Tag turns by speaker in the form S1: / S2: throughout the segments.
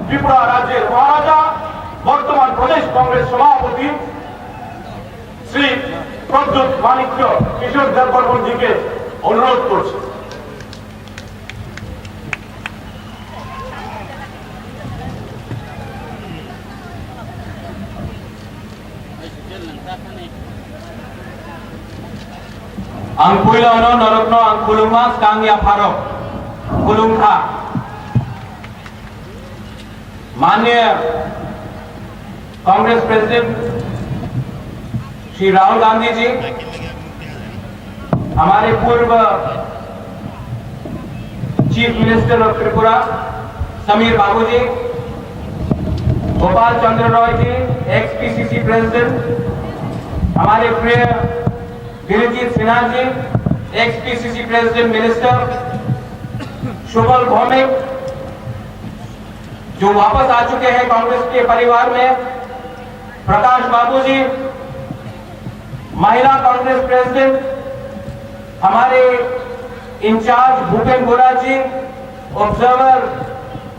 S1: ত্রিপুরা রাজ্যের মহারাজা বর্তমান প্রদেশ কংগ্রেস সভাপতি শ্রী প্রদ্যুৎ মাণিক্য কিশোর দেববর্মনজিকে অনুরোধ করছি।
S2: Ang pula no norok no ang kulungmas kang ya farok kulung था माननीय कांग्रेस प्रेसिडेंट श्री राहुल गांधी जी, हमारे पूर्व chief minister of Tripura Samir Babu ji, Gopal Chandra Roy ji, ex PCC president, हमारे प्रिय Girijit Sinha ji, ex PCC president minister, Subal Bhowmik जो वापस आ चुके हैं कांग्रेस के परिवार में, प्रकाश बाबू जी, महिला कांग्रेस प्रेसिडेंट हमारे इंचार्ज भूपेन बोरा जी, ऑब्जर्वर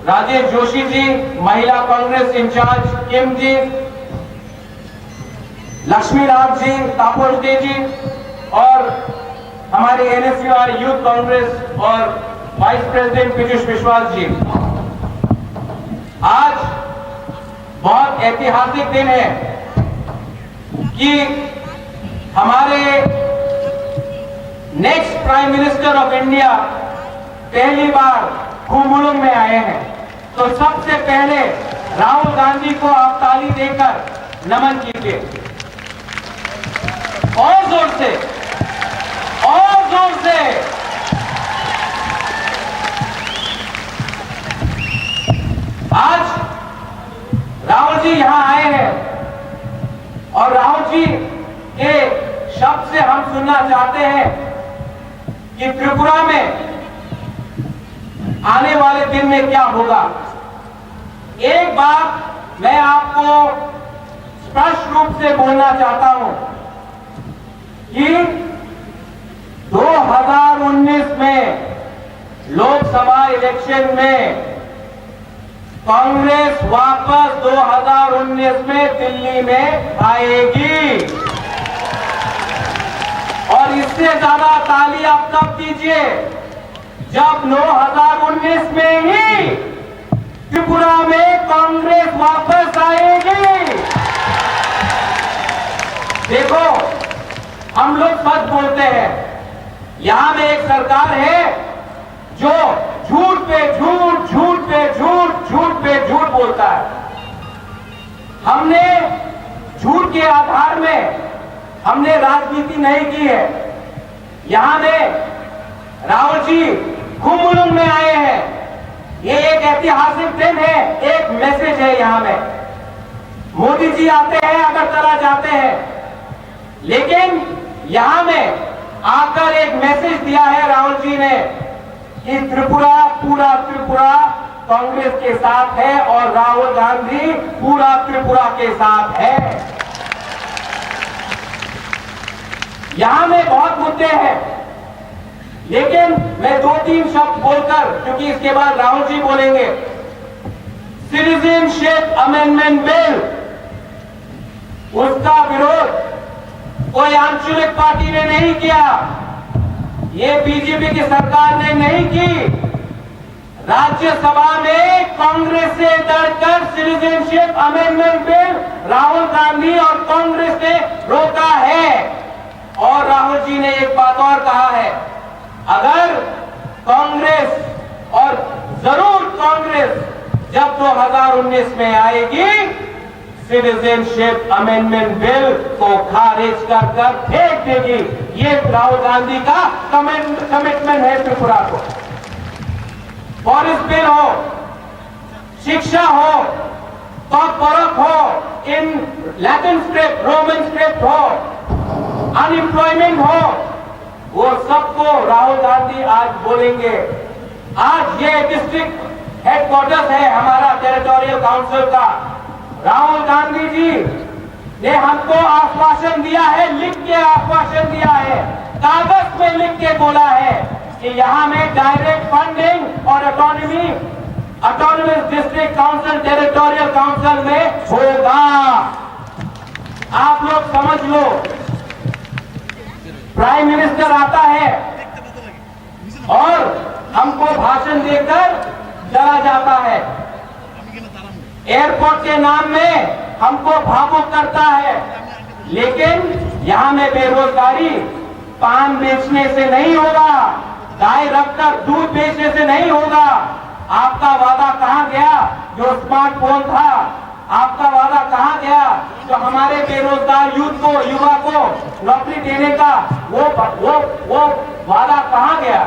S2: राजेश जोशी जी, महिला कांग्रेस इंचार्ज किम जी, लक्ष्मी राव जी, तापोर दे जी और हमारे एनएसयूआर यूथ कांग्रेस और वाइस प्रेसिडेंट पीयूष विश्वास जी। आज बहुत ऐतिहासिक दिन है कि हमारे next prime minister of India पहली बार खुमुलुंग में आए हैं। तो सबसे पहले राहुल गांधी को आप ताली देकर नमन कीजिए और जोर से, और जोर से। आज राहुल जी यहां आए हैं और राहुल जी के शब्द से हम सुनना चाहते हैं कि त्रिपुरा में आने वाले दिन में क्या होगा। एक बात मैं आपको स्पष्ट रूप से बोलना चाहता हूं कि 2019 में लोकसभा इलेक्शन में कांग्रेस वापस 2019 में दिल्ली में आएगी और इससे ज्यादा ताली आप तब दीजिए जब 2019 में ही त्रिपुरा में कांग्रेस वापस आएगी। देखो, हम लोग सच बोलते हैं, यहां में एक सरकार है जो झूठ पे झूठ, झूठ पे झूठ, झूठ पे झूठ बोलता है। हमने झूठ के आधार में हमने राजनीति नहीं की है। यहां में राहुल जी खुमुलुंग में आए हैं, ये एक ऐतिहासिक दिन है, एक मैसेज है। यहां में मोदी जी आते हैं, अगरतला जाते हैं, लेकिन यहां में आकर एक मैसेज दिया है राहुल जी ने कि त्रिपुरा, पूरा त्रिपुरा कांग्रेस के साथ है और राहुल गांधी पूरा त्रिपुरा के साथ है। यहां में बहुत मुद्दे हैं, लेकिन मैं 2-3 शब्द बोलकर, क्योंकि इसके बाद राहुल जी बोलेंगे। सिटीजनशिप अमेंडमेंट बिल, उसका विरोध कोई आंचलिक पार्टी ने नहीं किया, ये बीजेपी की सरकार ने नहीं की। राज्यसभा में कांग्रेस से लड़कर citizenship amendment bill Rahul Gandhi और कांग्रेस ने रोका है। और राहुल जी ने एक बात और कहा है, अगर कांग्रेस, और जरूर कांग्रेस जब 2019 में आएगी, सिटीजनशिप अमेंडमेंट बिल को खारिज कर फेंक देगी। ये राहुल गांधी का कमिटमेंट है त्रिपुरा को। फॉरेस्ट बिल हो, शिक्षा हो, तो परख हो, in Latin script, Roman script हो, अनएम्प्लॉयमेंट हो, वो सबको राहुल गांधी आज बोलेंगे। आज ये डिस्ट्रिक्ट हेडक्वार्टर्स है हमारा टेरिटोरियल काउंसिल का। राहुल गांधी जी ने हमको आश्वासन दिया है, लिख के आश्वासन दिया है, कागज में लिख के बोला है कि यहां में डायरेक्ट फंडिंग और economy autonomous district council, territorial council में होगा। आप लोग समझ लो, प्राइम मिनिस्टर आता है और हमको भाषण देकर चला जाता है, एयरपोर्ट के नाम में हमको भावुक करता है, लेकिन यहां में बेरोजगारी पान बेचने से नहीं होगा, गाय रखकर दूध बेचने से नहीं होगा। आपका वादा कहां गया जो स्मार्टफोन था? आपका वादा कहां गया जो हमारे बेरोजगार युवा को नौकरी देने का? वो वादा कहां गया?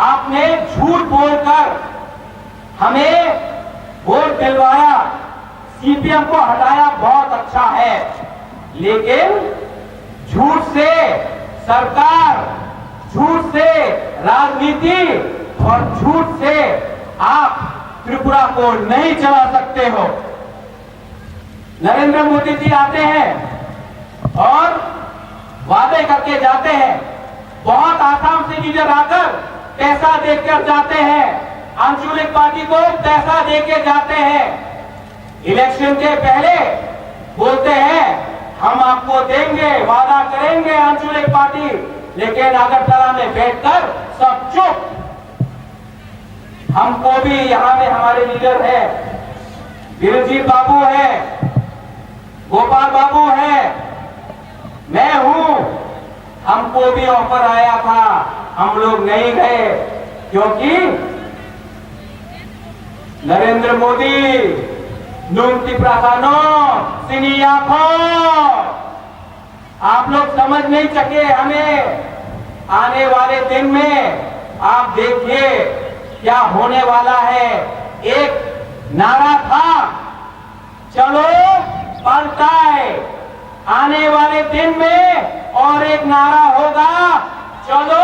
S2: आपने झूठ बोलकर हमें वोट दिलवाया, सीपीएम को हटाया, बहुत अच्छा है, लेकिन झूठ से सरकार, झूठ से राजनीति और झूठ से आप त्रिपुरा को नहीं चला सकते हो। नरेंद्र मोदी जी आते हैं और वादे करके जाते हैं, बहुत आसाम से लीडर आकर पैसा देकर जाते हैं, आंचलिक पार्टी को पैसा देके जाते हैं, इलेक्शन के पहले बोलते हैं हम आपको देंगे, वादा करेंगे आंचलिक पार्टी, लेकिन अगरतला में बैठकर सब चुप। हमको भी यहां में हमारे लीडर है, वीरजीत बाबू है, गोपाल बाबू है, मैं हूं, हमको भी ऑफर आया था, हम लोग नहीं गए, क्योंकि नरेंद्र मोदी नुंती प्रासानो सिनियाफो, आप लोग समझ नहीं सके हमें। आने वाले दिन में आप देखिए क्या होने वाला है। एक नारा था चलो पलटाए, आने वाले दिन में और एक नारा होगा चलो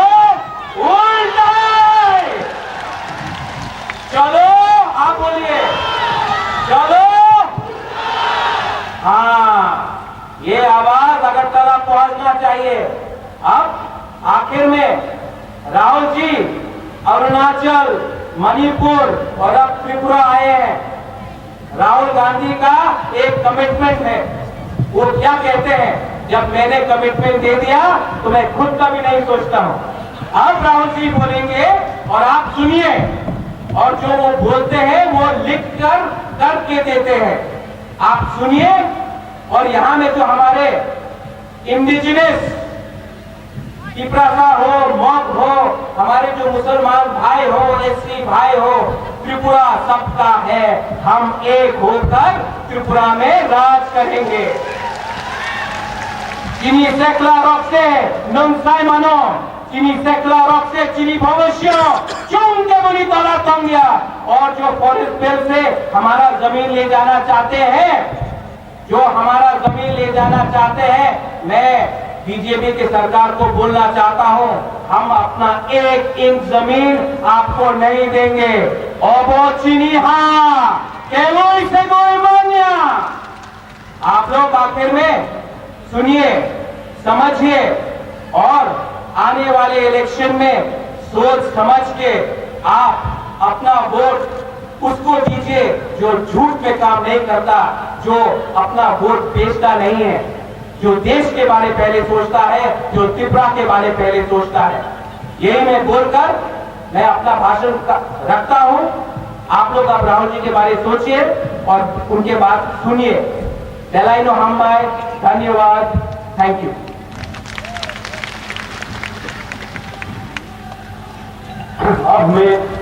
S2: उल्टाए। चलो, आप बोलिए चलो। हाँ, ये आवाज अगरतला पहुंचना चाहिए। अब आखिर में राहुल जी अरुणाचल, मणिपुर और अब त्रिपुरा आए हैं। राहुल गांधी का एक कमिटमेंट है, वो क्या कहते हैं, जब मैंने कमिटमेंट दे दिया तो मैं खुद का भी नहीं सोचता हूं। अब राहुल जी बोलेंगे और आप सुनिए, और जो वो बोलते हैं वो लिख कर करके देते हैं, आप सुनिए। और यहां में जो हमारे इंडिजिनस तिप्रासा हो, मॉग हो, हमारे जो मुसलमान भाई हो, एससी भाई हो, त्रिपुरा सबका है। हम एक होकर त्रिपुरा में राज करेंगे। चिनी सेकला रॉक से नंसाई मानो, चिनी सेकला रॉक से चिनी भविष्य चुंगे बनी तला तंगिया। और जो फॉरेस्ट बिल से हमारा जमीन ले जाना चाहते हैं, जो हमारा जमीन ले जाना चाहते हैं, मैं बीजेपी की सरकार को बोलना चाहता हूं, हम अपना 1 इंच जमीन आपको नहीं देंगे। ओबो चिनिहा केलोई से कोई मान्या। आप लोग आखिर में सुनिए, समझिए और आने वाले इलेक्शन में सोच समझ के आप अपना वोट उसको दीजिए जो झूठ में काम नहीं करता, जो अपना वोट बेचता नहीं है, जो देश के बारे पहले सोचता है, जो त्रिपुरा के बारे पहले सोचता है। यही मैं बोलकर मैं अपना भाषण रखता हूं। आप लोग अब राहुल जी के बारे सोचिए और उनके बात सुनिए। डेलाइनो हम्बाई, धन्यवाद, थैंक यू।
S1: अब मैं